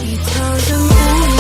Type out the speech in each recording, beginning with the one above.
She tells him, ooh,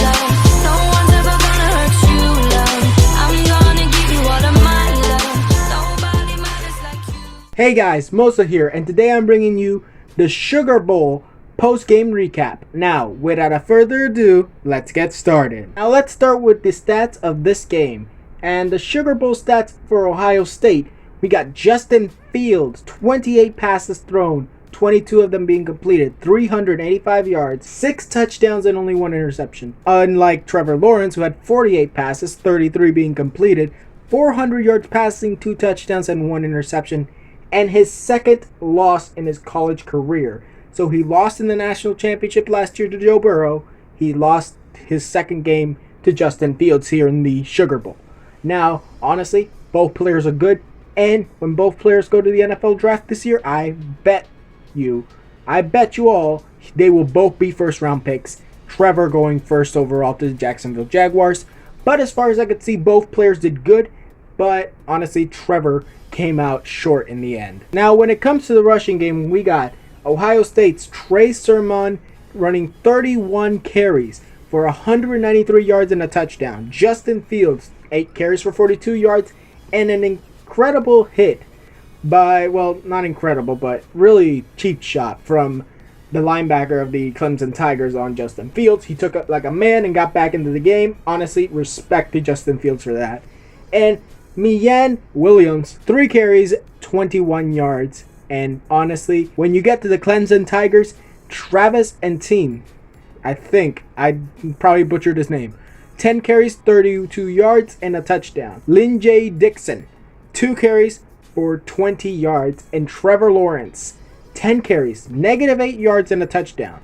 love, no one's ever gonna hurt you, love. I'm gonna give you all of my love. Nobody matters like you. Hey guys, Mosa here, and today I'm bringing you the Sugar Bowl post-game recap. Now, without further ado, let's get started. Now let's start with the stats of this game. And the Sugar Bowl stats for Ohio State, we got Justin Fields, 28 passes thrown, 22 of them being completed, 385 yards, 6 touchdowns and only 1 interception. Unlike Trevor Lawrence, who had 48 passes, 33 being completed, 400 yards passing, 2 touchdowns and 1 interception, and his second loss in his college career. So he lost in the national championship last year to Joe Burrow. He lost his second game to Justin Fields here in the Sugar Bowl. Now, honestly, both players are good, and when both players go to the NFL draft this year, I bet you all, they will both be first round picks. Trevor going first overall to the Jacksonville Jaguars. But as far as I could see, both players did good, but honestly, Trevor came out short in the end. Now, when it comes to the rushing game, we got Ohio State's Trey Sermon running 31 carries for 193 yards and a touchdown. Justin Fields, 8 carries for 42 yards, and an incredible hit by, well, not incredible, but really cheap shot from the linebacker of the Clemson Tigers on Justin Fields. He took it like a man and got back into the game. Honestly, respect to Justin Fields for that. And Miyan Williams, 3 carries, 21 yards. And honestly, when you get to the Clemson Tigers, Travis Etienne, I think I probably butchered his name, 10 carries, 32 yards, and a touchdown. Lyn-J Dixon, 2 carries for 20 yards. And Trevor Lawrence, 10 carries, -8 yards, and a touchdown.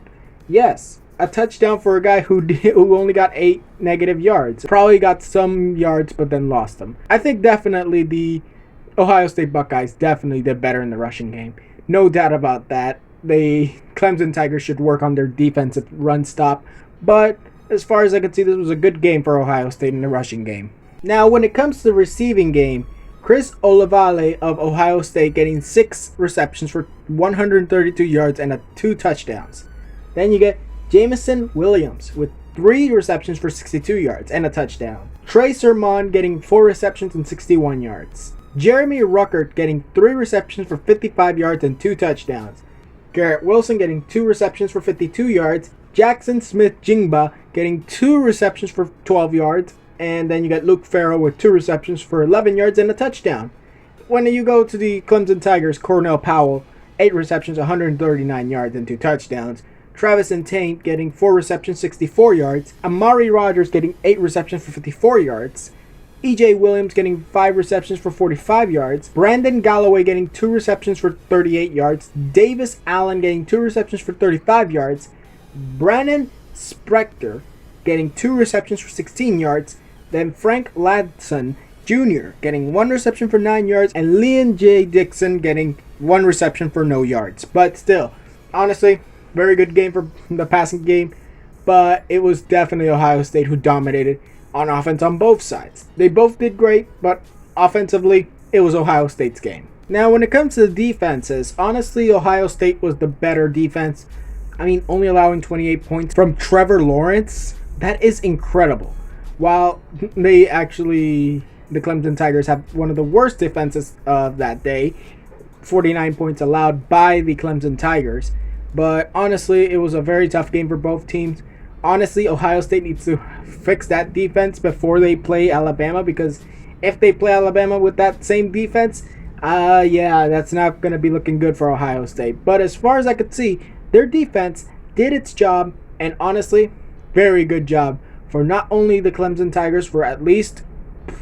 Yes, a touchdown for a guy who only got 8 negative yards. Probably got some yards, but then lost them. I think definitely the Ohio State Buckeyes definitely did better in the rushing game. No doubt about that. The Clemson Tigers should work on their defensive run stop. But as far as I could see, this was a good game for Ohio State in the rushing game. Now, when it comes to the receiving game, Chris Olave of Ohio State getting 6 receptions for 132 yards and 2 touchdowns. Then you get Jameson Williams with 3 receptions for 62 yards and a touchdown. Trey Sermon getting 4 receptions and 61 yards. Jeremy Ruckert getting 3 receptions for 55 yards and 2 touchdowns. Garrett Wilson getting 2 receptions for 52 yards. Jackson Smith-Njigba getting 2 receptions for 12 yards. And then you got Luke Farrell with 2 receptions for 11 yards and a touchdown. When you go to the Clemson Tigers, Cornell Powell, 8 receptions, 139 yards and 2 touchdowns. Travis Etienne getting 4 receptions, 64 yards. Amari Rodgers getting 8 receptions for 54 yards. E.J. Williams getting 5 receptions for 45 yards. Brandon Galloway getting 2 receptions for 38 yards. Davis Allen getting 2 receptions for 35 yards. Brandon Spector getting 2 receptions for 16 yards. Then Frank Ladson Jr. getting 1 reception for 9 yards. And Lyn-J Dixon getting 1 reception for no yards. But still, honestly, very good game for the passing game. But it was definitely Ohio State who dominated on offense on both sides. They both did great, but offensively, it was Ohio State's game. Now, when it comes to the defenses, honestly, Ohio State was the better defense. I mean, only allowing 28 points from Trevor Lawrence, that is incredible. While the Clemson Tigers have one of the worst defenses of that day, 49 points allowed by the Clemson Tigers. But honestly, it was a very tough game for both teams. Honestly, Ohio State needs to fix that defense before they play Alabama, because if they play Alabama with that same defense, yeah, that's not going to be looking good for Ohio State. But as far as I could see, their defense did its job, and honestly, very good job for not only the Clemson Tigers for at least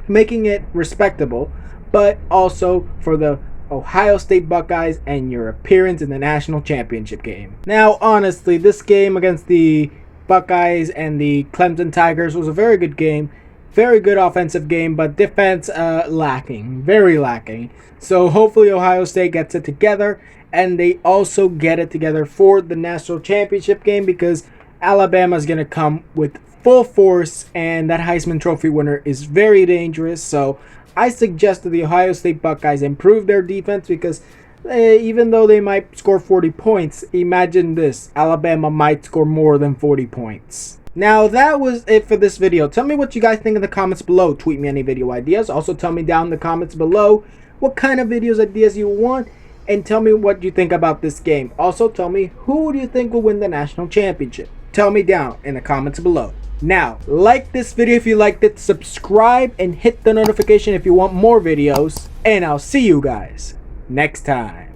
making it respectable, but also for the Ohio State Buckeyes and your appearance in the national championship game. Now, honestly, this game against the Buckeyes and the Clemson Tigers was a very good game. Very good offensive game, but defense lacking. Very lacking. So hopefully Ohio State gets it together, and they also get it together for the national championship game, because Alabama is going to come with full force, and that Heisman Trophy winner is very dangerous. So I suggest that the Ohio State Buckeyes improve their defense, because Even though they might score 40 points, imagine this: Alabama might score more than 40 points. Now that was it for this video. Tell me what you guys think in the comments below. Tweet me any video ideas. Also tell me down in the comments below what kind of videos ideas you want, and tell me what you think about this game. Also tell me who do you think will win the national championship. Tell me down in the comments below. Now, like this video if you liked it, subscribe and hit the notification if you want more videos, and I'll see you guys next time.